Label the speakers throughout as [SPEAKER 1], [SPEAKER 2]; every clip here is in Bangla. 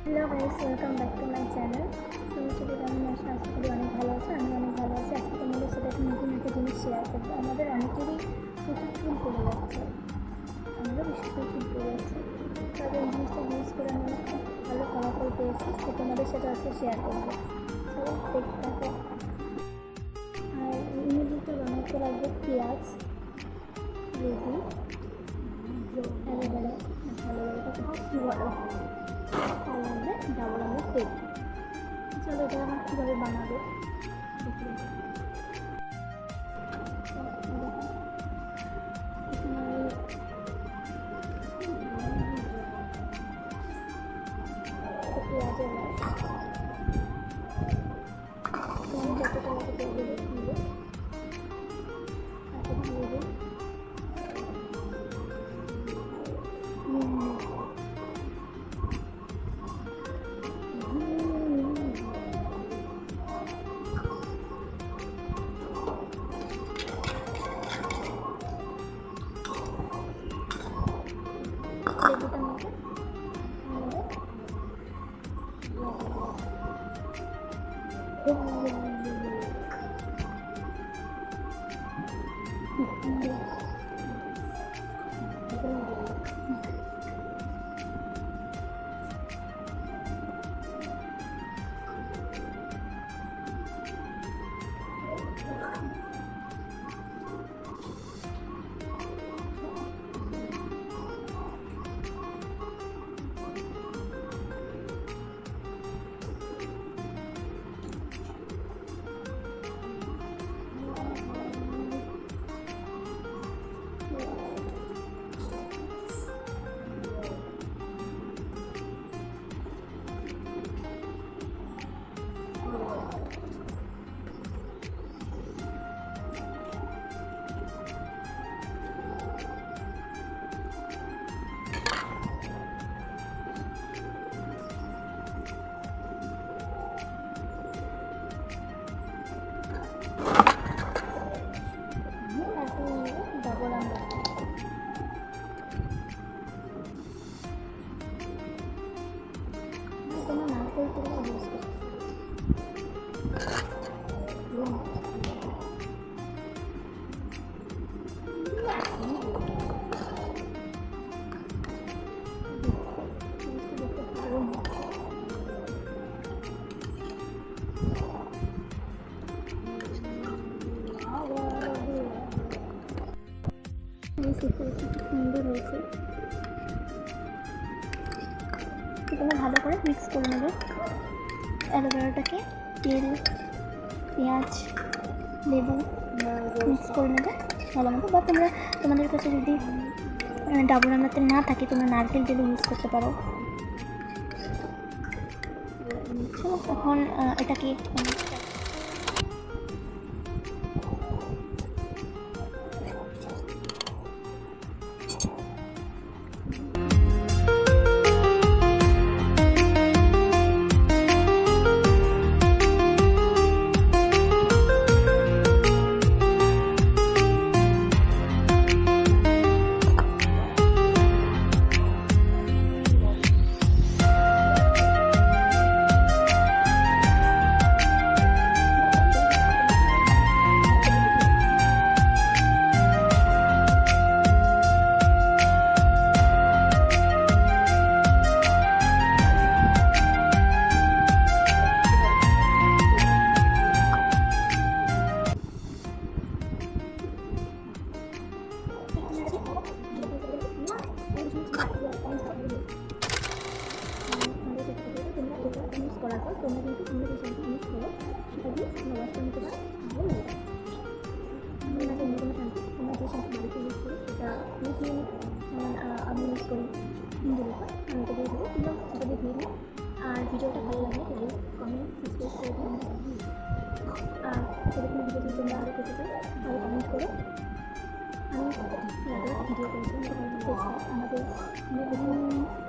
[SPEAKER 1] Hello guys, welcome back to my channel. তুমি সবাই কেমন আছো? আশা করি অনেক ভালো আছো। আমি অনেক ভালো আছি। আজকে তোমাদের সাথে একটা নতুন একটা জিনিস শেয়ার করবো। আমাদের অনেকেরই প্রচুর চুল পড়ে যাচ্ছে, আমরা বিশেষ করে চুল পড়ে যাচ্ছে, তবে এই জিনিসটা ইউজ করে আমি অনেক ভালো ফলাফল পেয়েছি, তো তোমাদের সাথে আজকে শেয়ার করবো। চলো দেখতে থাকো। আর ইমিডিয়েটলি বানাতে লাগবে পেঁয়াজ, লেবু, অ্যালোভেরা, অ্যালোভেরাটা খুব ভালো, আর লাগবে ডাবর আমের তেল। চলো এটা আমার কীভাবে বানাবো পেঁয়াজের যতটা লাগে নেব, তারপর নেব লেবুটা মধ্যে ডাবর আম কোনো নারকেল তেল ইউজ করছি। সুন্দর হয়েছে, এখানে ভালো করে মিক্স করে নেবে অ্যালোভেরাটাকে, তেল, পেঁয়াজ, লেবু মিক্স করে নেবে ভালো মতো। বা তোমাদের কাছে যদি ডাবর আমের তেল না থাকে তোমরা নারকেল তেল ইউজ করতে পারো। তখন এটাকে ইউজ করার পর তোমরা কিন্তু তোমরা যে শ্যাম্পু ইউজ করো সেটা দিয়ে ওয়াশ করে নিতে পারো, ভালো হয়ে যাবে। তোমরা অন্য কোনো শ্যাম্পু তোমরা যে শ্যাম্পু বাড়িতে ইউজ করো সেটা মিশিয়ে, যেমন আমি ইউজ করি ইন্দুলেখা, আমি এটা দিয়ে দেবো, তোমরা সেটা দিয়ে দিয়ে দিও। আর ভিডিওটা ভালো লাগলে লাইক, কমেন্ট, সাবস্ক্রাইব করে দিও। আর সেরকম ভিডিও যদি তোমরা আরও পেতে চাও তাহলে কমেন্ট করো। আমি একটা ভিডিও করেছি আমাদের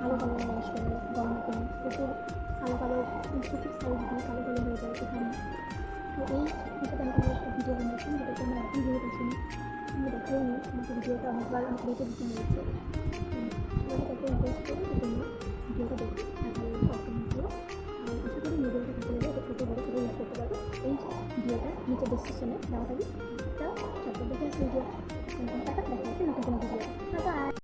[SPEAKER 1] ভালো ভালো ওয়াশ করে গরম করে প্রচুর কালো কালো চোখের সাইড দিয়ে কালো কালো হয়ে যায় এখানে। তো এই হিসেবে আমি তোমার একটা ভিডিও বানিয়েছি, যেটা তোমরা এখন ভিডিও দেখছিনি, আমি দেখেও নিই, আমাকে ভিডিওটা অনেকবার দেখে দিতে হয়েছে। সেটাকে রিকোয়েস্ট করি যে তোমরা ভিডিওটা দেখো আর ভালো নিচে ডেসক্রিপশনে দেওয়া থাকবে। তা তারপর দেখে আসলে ভিডিও টাকা দেখা হচ্ছে নতুন কোনো